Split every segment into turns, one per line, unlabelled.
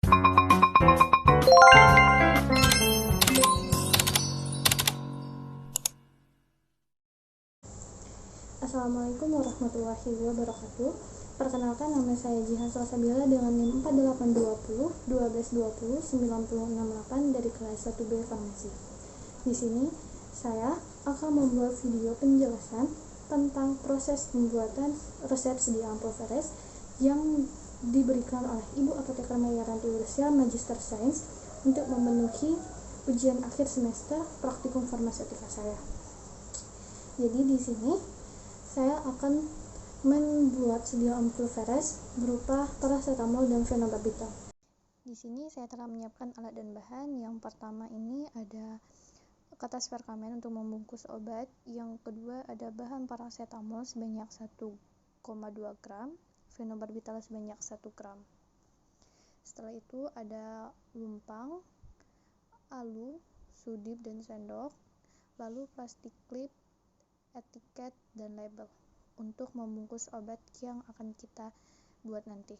Assalamualaikum warahmatullahi wabarakatuh. Perkenalkan, nama saya Jihan Salsabila dengan NIM 4820 1220 9068 dari kelas 1B Farmasi. Di sini saya akan membuat video penjelasan tentang proses pembuatan resep sedia Amphoterès yang diberikan oleh Ibu Apoteker Mayaranti Ursia Magister Sains untuk memenuhi ujian akhir semester praktikum farmasetika saya. Jadi di sini saya akan membuat sedia Amphoterès berupa paracetamol dan phenobarbital. Di sini saya telah menyiapkan alat dan bahan. Yang pertama ini ada kertas perkamen untuk membungkus obat. Yang kedua ada bahan paracetamol sebanyak 1,2 gram, phenobarbital sebanyak 1 gram. Setelah itu ada lumpang, alu, sudip dan sendok, lalu plastik klip, etiket, dan label untuk membungkus obat yang akan kita buat nanti.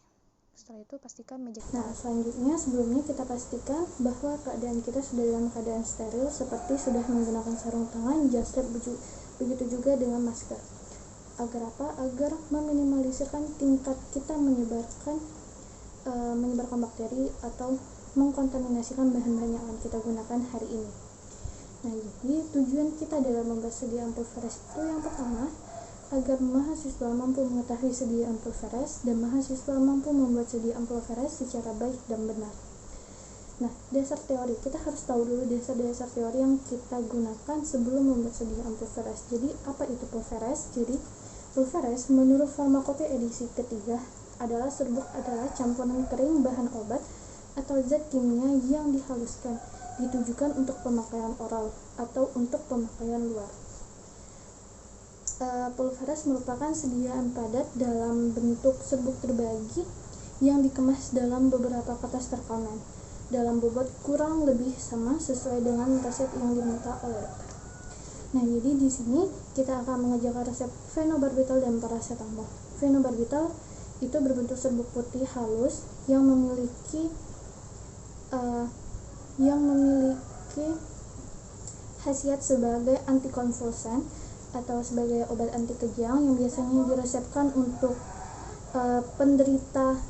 Setelah itu pastikan meja kita. Nah, selanjutnya sebelumnya kita pastikan bahwa keadaan kita sudah dalam keadaan steril, seperti sudah menggunakan sarung tangan, jas lab, begitu juga dengan masker. Agar apa? Agar meminimalisirkan tingkat kita menyebarkan bakteri atau mengkontaminasikan bahan-bahan yang akan kita gunakan hari ini. Nah, jadi tujuan kita dalam membuat sedia Amphoterès itu yang pertama, agar mahasiswa mampu mengetahui sedia Amphoterès dan mahasiswa mampu membuat sedia Amphoterès secara baik dan benar. Nah, dasar teori, kita harus tahu dulu dasar-dasar teori yang kita gunakan sebelum membuat sedia Amphoterès. Jadi, apa itu Amphoterès? Jadi, Amphoterès menurut Farmakopeia edisi ketiga adalah serbuk adalah campuran kering bahan obat atau zat kimia yang dihaluskan, ditujukan untuk pemakaian oral atau untuk pemakaian luar. Amphoterès merupakan sediaan padat dalam bentuk serbuk terbagi yang dikemas dalam beberapa kertas perkamen dalam bobot kurang lebih sama sesuai dengan resep yang diminta oleh dokter. Nah, jadi di sini kita akan mengerjakan resep phenobarbital dan paracetamol. Phenobarbital itu berbentuk serbuk putih halus yang memiliki khasiat sebagai antikonvulsan atau sebagai obat anti kejang yang biasanya diresepkan untuk penderita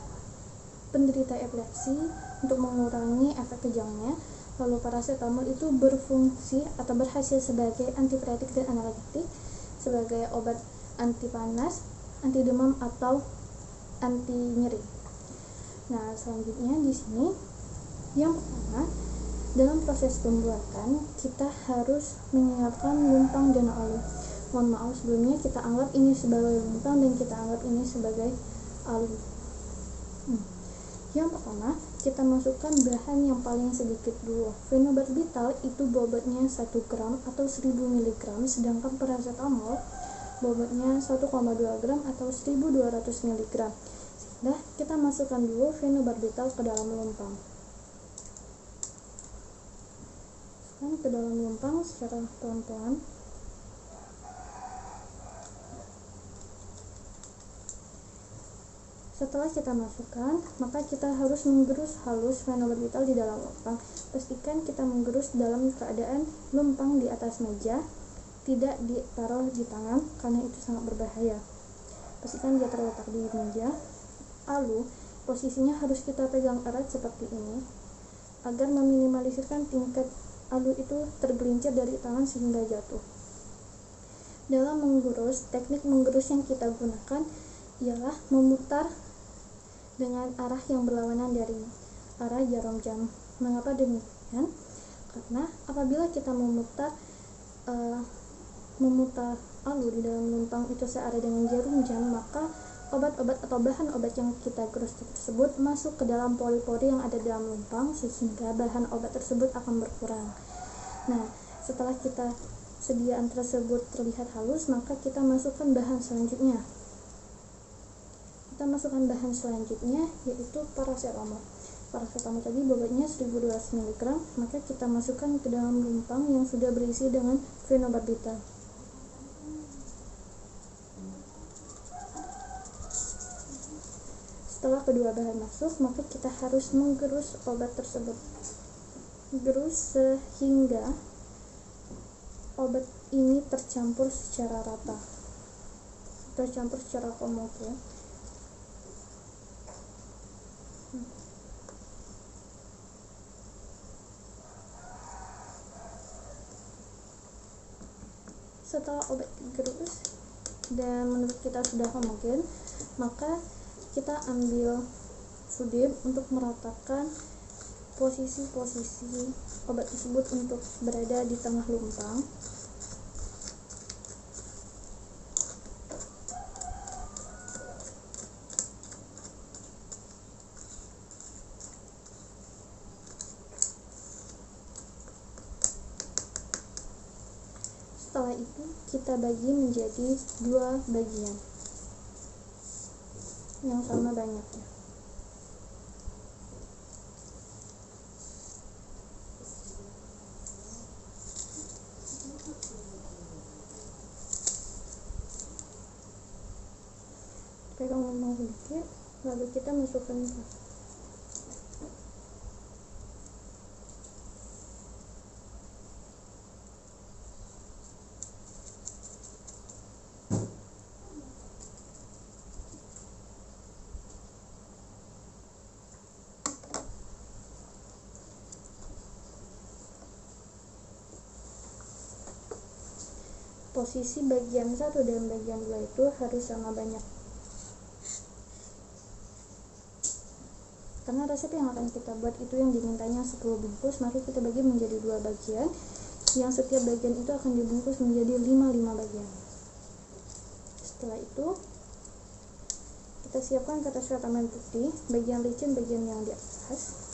epilepsi untuk mengurangi efek kejangnya. Lalu paracetamol itu berfungsi atau berhasil sebagai antipiretik dan analgetik, sebagai obat anti panas, anti demam atau anti nyeri. Nah, selanjutnya di sini yang pertama, dalam proses pembuatan kita harus menyiapkan lumpang dan alu. Mohon maaf sebelumnya, kita anggap ini sebagai lumpang dan kita anggap ini sebagai alu. Yang pertama, kita masukkan bahan yang paling sedikit dulu. Phenobarbital itu bobotnya 1 gram atau 1000 mg, sedangkan paracetamol bobotnya 1,2 gram atau 1200 mg. Sehingga kita masukkan dulu phenobarbital ke dalam lumpang. Ke dalam lumpang secara pelan-pelan. Setelah kita masukkan, maka kita harus menggerus halus phenobarbital di dalam lumpang. Pastikan kita menggerus dalam keadaan lumpang di atas meja, tidak ditaruh di tangan karena itu sangat berbahaya. Pastikan dia terletak di meja. Alu, posisinya harus kita pegang erat seperti ini agar meminimalisirkan tingkat alu itu tergelincir dari tangan sehingga jatuh. Dalam menggerus, teknik menggerus yang kita gunakan ialah memutar dengan arah yang berlawanan dari arah jarum jam. Mengapa demikian? Karena apabila kita memutar alu di dalam lumpang itu searah dengan jarum jam, maka obat-obat atau bahan obat yang kita gerus tersebut masuk ke dalam pori-pori yang ada di dalam lumpang, sehingga bahan obat tersebut akan berkurang. Nah, setelah kita sediaan tersebut terlihat halus, maka kita masukkan bahan selanjutnya. Yaitu paracetamol. Paracetamol tadi bobotnya 1200 mg, maka kita masukkan ke dalam lumpang yang sudah berisi dengan phenobarbital. Setelah kedua bahan masuk, maka kita harus menggerus obat tersebut. Gerus sehingga obat ini tercampur secara rata, tercampur secara homogen. Setelah obat digerus dan menurut kita sudah homogen, maka kita ambil sudip untuk meratakan posisi-posisi obat tersebut untuk berada di tengah lumpang. Setelah itu kita bagi menjadi 2 bagian yang sama banyaknya. Pegang lumpang sedikit, lalu kita masukkan ke posisi bagian 1 dan bagian 2 itu harus sama banyak, karena resep yang akan kita buat itu yang dimintanya 10 bungkus, maka kita bagi menjadi 2 bagian, yang setiap bagian itu akan dibungkus menjadi 5 bagian. Setelah itu kita siapkan kertas vitamin putih, bagian licin bagian yang di atas.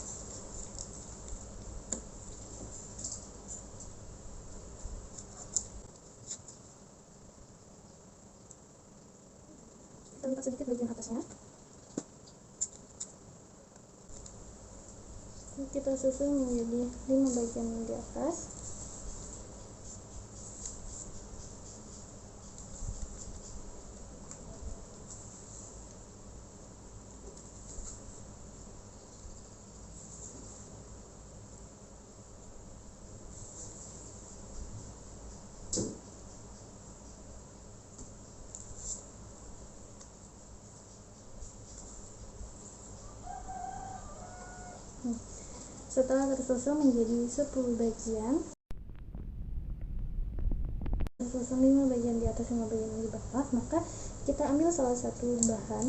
Kita lipat sedikit bagian atasnya. Kita susun menjadi 5 bagian di atas. Setelah tersusun menjadi 10 bagian, tersusun 5 bagian di atas 5 bagian di bawah, maka kita ambil salah satu bahan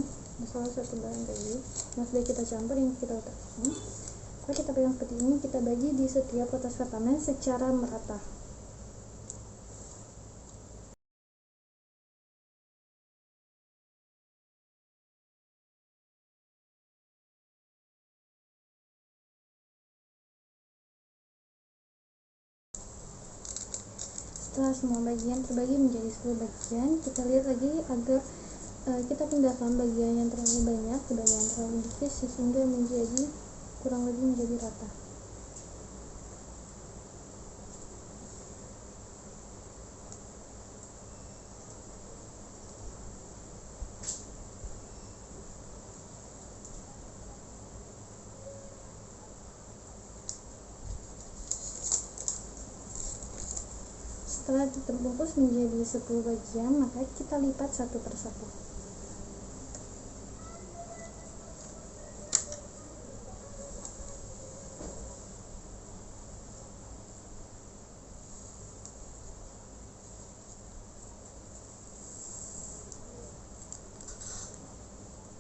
tadi yang sudah kita campur, yang kita letakkan. Maka kita pegang seperti ini, kita bagi di setiap kertas pertama secara merata. Setelah semua bagian terbagi menjadi 10 bagian, kita lihat lagi agar kita pindahkan bagian yang terlalu banyak ke bagian yang terlalu dikit sehingga menjadi kurang lebih menjadi rata. Setelah terbungkus menjadi 10 bagian, maka kita lipat satu persatu.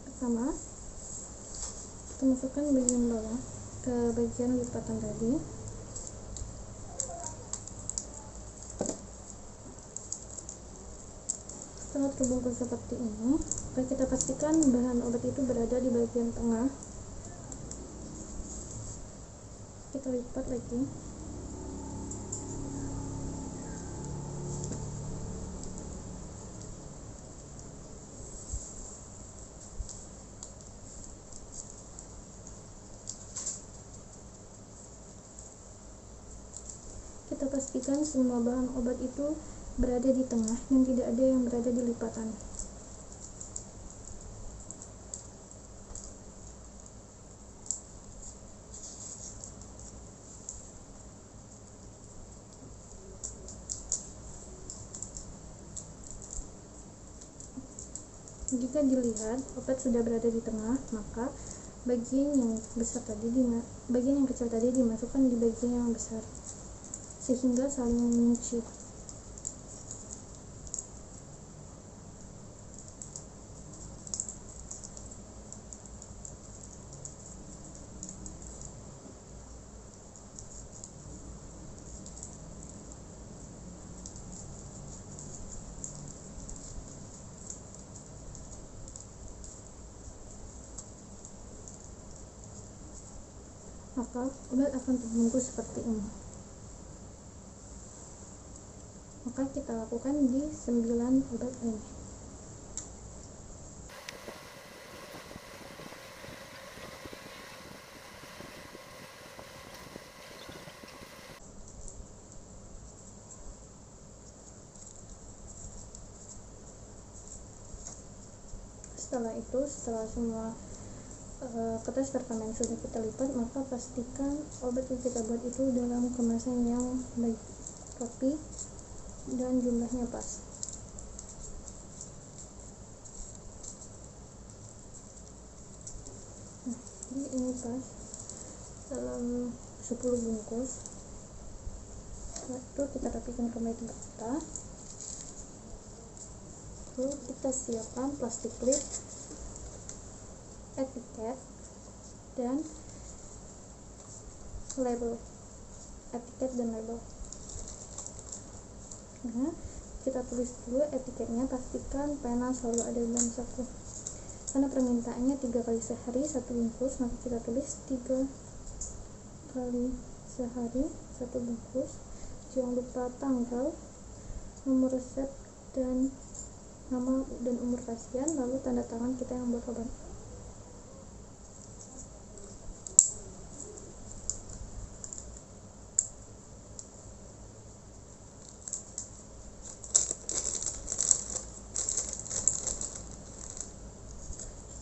Pertama, kita masukkan bagian bawah ke bagian lipatan tadi. Setelah terbungkus seperti ini, maka kita pastikan bahan obat itu berada di bagian tengah. Kita lipat lagi. Kita pastikan semua bahan obat itu berada di tengah dan tidak ada yang berada di lipatan. Jika dilihat obat sudah berada di tengah, maka bagian yang kecil tadi dimasukkan di bagian yang besar sehingga saling mengunci. Maka obat akan terbungkus seperti ini. Maka kita lakukan di 9 obat ini. Setelah semua kertas perkamen sudah kita lipat, maka pastikan obat yang kita buat itu dalam kemasan yang baik, rapi, dan jumlahnya pas. Jadi ini pas dalam 10 bungkus. Setelah itu kita rapikan kembali tempat kita. Lalu kita siapkan plastik klip, etiket, dan label. Nah, kita tulis dulu etiketnya, pastikan pena selalu ada dalam saku. Karena permintaannya 3 kali sehari 1 bungkus, maka kita tulis 3 kali sehari 1 bungkus. Jangan lupa tanggal, nomor resep, dan nama dan umur pasien, lalu tanda tangan kita yang buat obat.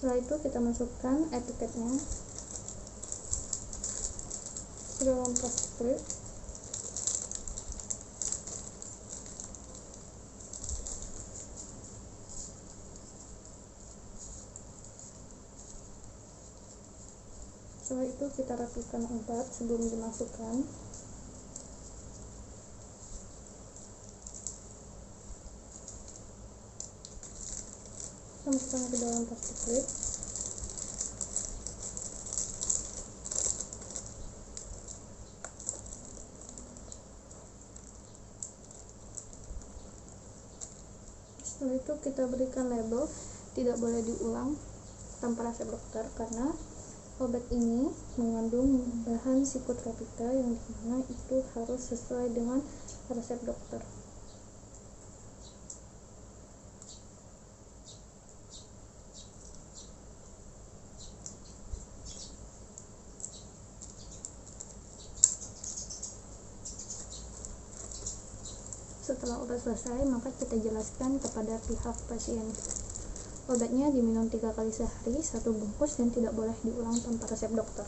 Setelah itu kita masukkan etiketnya ke dalam plastik klip. Setelah itu kita rapikan obat sebelum dimasukkan. Masukkan ke dalam plastik klip. Setelah itu kita berikan label, tidak boleh diulang tanpa resep dokter karena obat ini mengandung bahan psikotropika yang dimana itu harus sesuai dengan resep dokter. Setelah obat selesai, maka kita jelaskan kepada pihak pasien. Obatnya diminum 3 kali sehari 1 bungkus dan tidak boleh diulang tanpa resep dokter.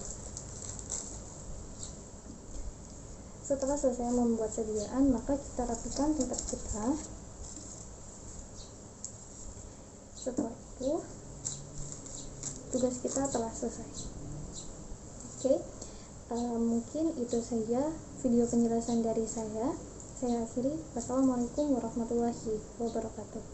Setelah selesai membuat sediaan, maka kita rapikan tempat kita. Setelah itu tugas kita telah selesai. Oke, mungkin itu saja video penjelasan dari saya. Saya akhiri. Wassalamualaikum warahmatullahi wabarakatuh.